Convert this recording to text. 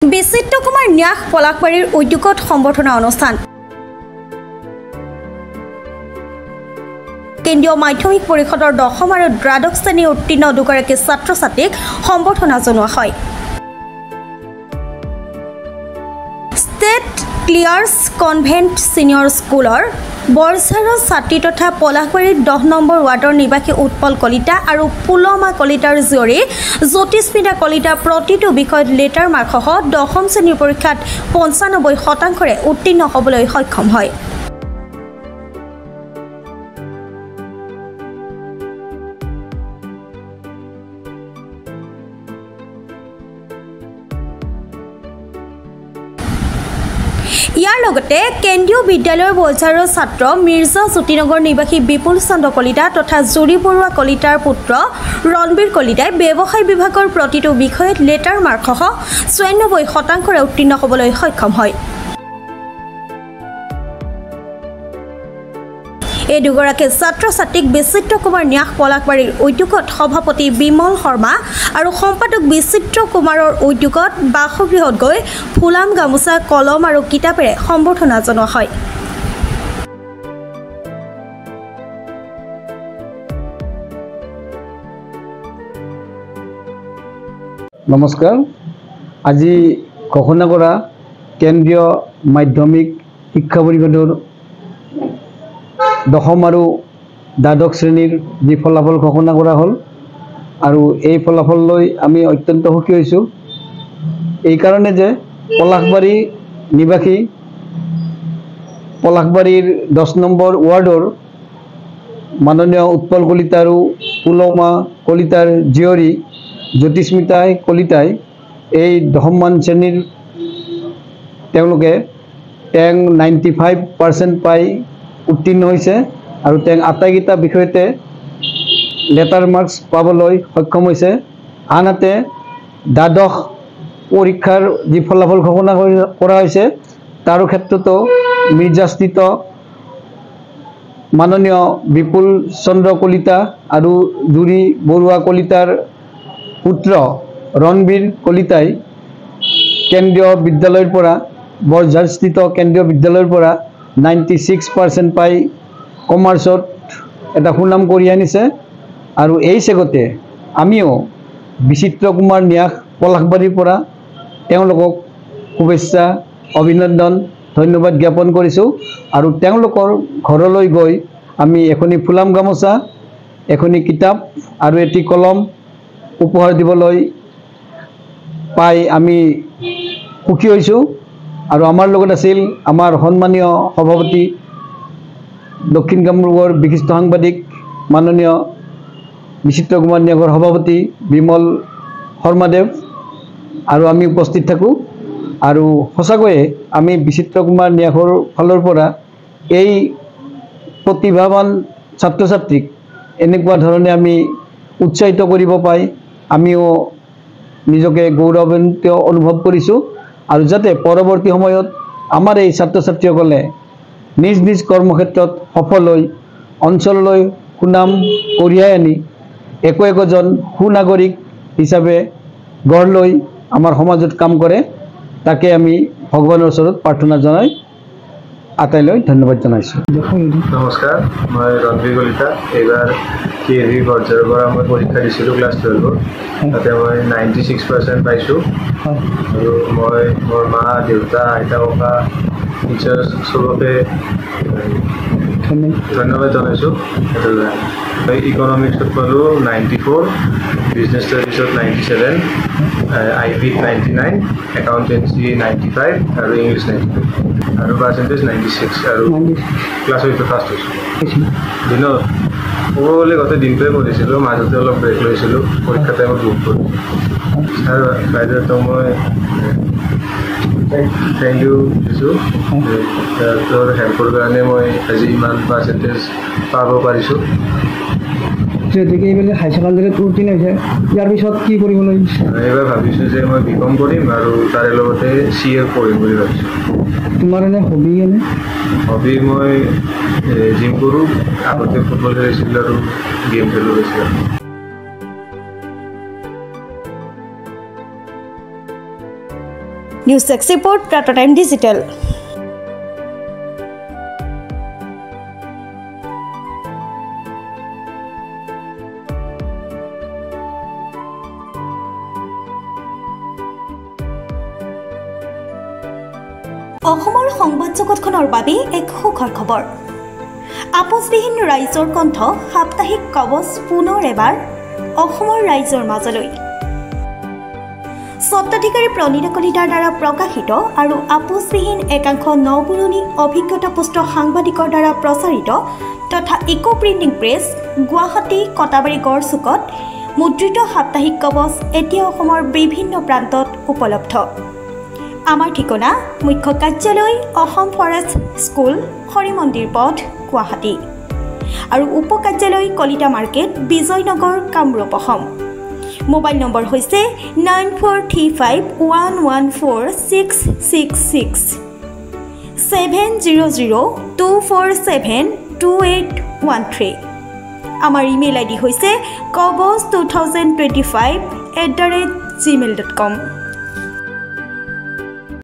বিচিত্ৰ কুমাৰ ন্যাস পলাশবাৰীৰ উদ্যোগত সম্বৰ্ধনা অনুষ্ঠান। কেন্দ্ৰীয় মাধ্যমিক পৰিষদৰ 10ম আৰু 12ম শ্ৰেণীৰ উত্তীৰ্ণ দুগৰাকী ছাত্ৰ ছাত্ৰীক সম্বৰ্ধনা জনোৱা হয়। ষ্টেট ক্লিয়াৰ্ছ কনভেণ্ট ছিনিয়ৰ স্কুলৰ বৰঝাৰৰ ছাত্ৰী তথা পলাশবাৰীৰ 10 নম্বৰ ৱাৰ্ডৰ নিবাসী উৎপল কলিতা আৰু পুলমা কলিতাৰ জীয়ৰী জ্যোতিস্মিতা কলিতা প্ৰতিটো বিষয়ত লেটাৰ মাৰ্কসহ 10ম শ্ৰেণীৰ পৰীক্ষাত 95% উত্তীৰ্ণ হ'বলৈ সক্ষম হয়। ইয়াৰ লগতে কেন্দ্ৰীয় বিদ্যালয়ৰ বৰঝাৰৰ ছাত্ৰ মিৰ্জা জ্যোতিনগৰ নিবাসী বিপুল চন্দ্ৰ কলিতা তথা জুৰি বৰুৱা কলিতাৰ পুত্ৰ ৰণবীৰ কলিতাই ব্যৱসায় বিভাগৰ প্ৰতিটো বিষয়ত লেটাৰ মাৰ্কসহ 94% উত্তীৰ্ণ হ'বলৈ সক্ষম হয়। এই দুগৰাকী ছাত্ৰ ছাত্ৰীক বিচিত্ৰ কুমাৰ ন্যাস পলাশবাৰীৰ উদ্যোগত সভাপতি বিমল শৰ্মা আৰু সম্পাদক বিচিত্ৰ কুমাৰৰ উদ্যোগত বাসগৃহত গৈ ফুলাম গামোচা কলম আৰু কিতাপেৰে সম্বৰ্ধনা জনোৱা হয়। নমস্কাৰ। আজি ঘোষণা কৰা কেন্দ্ৰীয় মাধ্যমিক শিক্ষা পৰিষদৰ 10ম আৰু 12ম শ্ৰেণীৰ যি ফলাফল ঘোষণা কৰা হ'ল আৰু এই ফলাফল লৈ আমি অত্যন্ত সুখী হৈছোঁ। এই কাৰণে যে পলাশবাৰী নিবাসী পলাশবাৰীৰ 10 নম্বৰ ৱাৰ্ডৰ মাননীয় উৎপল কলিতা আৰু পুলমা কলিতাৰ জীয়ৰী জ্যোতিস্মিতা কলিতাই এই 10মান শ্ৰেণীৰ তেওঁলোকে 95% পাই উত্তীৰ্ণ হৈছে আৰু আটাইকেইটা বিষয়তে লেটাৰ মাৰ্কছ পাবলৈ সক্ষম হৈছে। আনহাতে দ্বাদশ পৰীক্ষাৰ যি ফলাফল ঘোষণা কৰা হৈছে তাৰো ক্ষেত্ৰতো মিৰ্জাস্থিত মাননীয় বিপুল চন্দ্ৰ কলিতা আৰু জুৰি বৰুৱা কলিতাৰ পুত্ৰ ৰণবীৰ কলিতাই কেন্দ্ৰীয় বিদ্যালয়ৰ পৰা বৰঝাৰস্থিত কেন্দ্ৰীয় বিদ্যালয়ৰ পৰা 96% পাই কমাৰ্চত এটা সুনাম কঢ়িয়াই আনিছে। আৰু এই চেগতে আমিও বিচিত্ৰ কুমাৰ ন্যাস পলাশবাৰীৰ পৰা তেওঁলোকক শুভেচ্ছা অভিনন্দন ধন্যবাদ জ্ঞাপন কৰিছোঁ। আৰু তেওঁলোকৰ ঘৰলৈ গৈ আমি এখনি ফুলাম গামোচা, এখনি কিতাপ আৰু এটি কলম উপহাৰ দিবলৈ পাই আমি সুখী হৈছোঁ। আৰু আমাৰ লগত আছিল আমাৰ সন্মানীয় সভাপতি দক্ষিণ কামৰূপৰ বিশিষ্ট সাংবাদিক মাননীয় বিচিত্ৰ কুমাৰ ন্যাসৰ সভাপতি বিমল শৰ্মাদেৱ আৰু আমি উপস্থিত থাকোঁ। আৰু সঁচাকৈয়ে আমি বিচিত্ৰ কুমাৰ ন্যাসৰ ফালৰ পৰা এই প্ৰতিভাৱান ছাত্ৰ ছাত্ৰীক এনেকুৱা ধৰণে আমি উৎসাহিত কৰিব পাই আমিও নিজকে গৌৰৱান্বিত অনুভৱ কৰিছোঁ। আৰু যাতে পৰৱৰ্তী সময়ত আমাৰ এই ছাত্ৰ ছাত্ৰীসকলে নিজ নিজ কৰ্মক্ষেত্ৰত সফল হৈ অঞ্চললৈ সুনাম কঢ়িয়াই আনি একোজন সুনাগৰিক হিচাপে গঢ় লৈ আমাৰ সমাজত কাম কৰে, তাকে আমি ভগৱানৰ ওচৰত প্ৰাৰ্থনা জনাই আটাইলৈ ধন্যবাদ জনাইছোঁ। নমস্কাৰ, মই ৰণবীৰ কলিতা। এইবাৰ KV বৰঝাৰৰ পৰা মই পৰীক্ষা দিছিলোঁ ক্লাছ 12ৰ। তাতে মই 96% পাইছোঁ। আৰু মই মোৰ মা দেউতা আইতা ককা টিচাৰ্ছ চবকে ধন্যবাদ জনাইছোঁ। মই ইকনমিক্সত পালোঁ 94, বিজনেছ ষ্টাডিজত 97, IBত 99, একাউণ্টেঞ্চি 95 আৰু ইংলিছ 95 আৰু পাৰ্চেণ্টেজ 96 আৰু ক্লাছ 8ত ফাৰ্ষ্ট হৈছোঁ। দিনত ক'বলৈ গোটেই দিনটোৱে পঢ়িছিলোঁ, মাজতে অলপ ব্ৰেক লৈছিলোঁ, পৰীক্ষা টাইমত বহুত পঢ়িছিলোঁ। ছাৰ বাইদেউহঁতক মই থেংক ইউ দিছোঁ। তোৰ হেল্পৰ কাৰণে মই আজি ইমান পাৰ্চেণ্টেজ পাব পাৰিছোঁ। যিহেতুকে এইবিলাক হাই ছেকেণ্ডেৰীত উত্তীৰ্ণ হৈছে, ইয়াৰ পিছত কি কৰিবলৈ? এইবাৰ ভাবিছোঁ যে মই BCom কৰিম আৰু তাৰে লগতে CA পঢ়িম বুলি ভাবিছোঁ। তোমাৰ এনে হবি? হবি মই জিম কৰোঁ, আগতে ফুটবল খেলিছিলোঁ আৰু গেম খেলোঁ বেছি। নিউজ ডেস্ক ৰিপৰ্ট প্ৰাতঃ টাইম ডিজিটেল। অসমৰ সংবাদ জগতখনৰ বাবে এক সুখৰ খবৰ। আপোচবিহীন ৰাইজৰ কণ্ঠ সাপ্তাহিক কবচ পুনৰ এবাৰ অসমৰ ৰাইজৰ মাজলৈ। স্বত্বাধিকাৰী প্ৰণীতা কলিতাৰ দ্বাৰা প্ৰকাশিত আৰু আপোচবিহীন একাংশ নপুৰণি অভিজ্ঞতাপুষ্ট সাংবাদিকৰ দ্বাৰা প্ৰচাৰিত তথা eco printing press Guwahati Katabari গড়চুকত মুদ্ৰিত সাপ্তাহিক কবচ এতিয়া অসমৰ বিভিন্ন প্ৰান্তত উপলব্ধ। আমাৰ ঠিকনা মুখ্য কাৰ্যালয় অসম ফৰেষ্ট স্কুল হৰিমন্দিৰ পথ গুৱাহাটী আৰু উপ কাৰ্যালয় Kalita market Bijoynagar Kamrup Assam. Mobile number হৈছে 9435114666 70024728113। আমাৰ ইমেইল আইডি হৈছে kobos2025@gmail.com।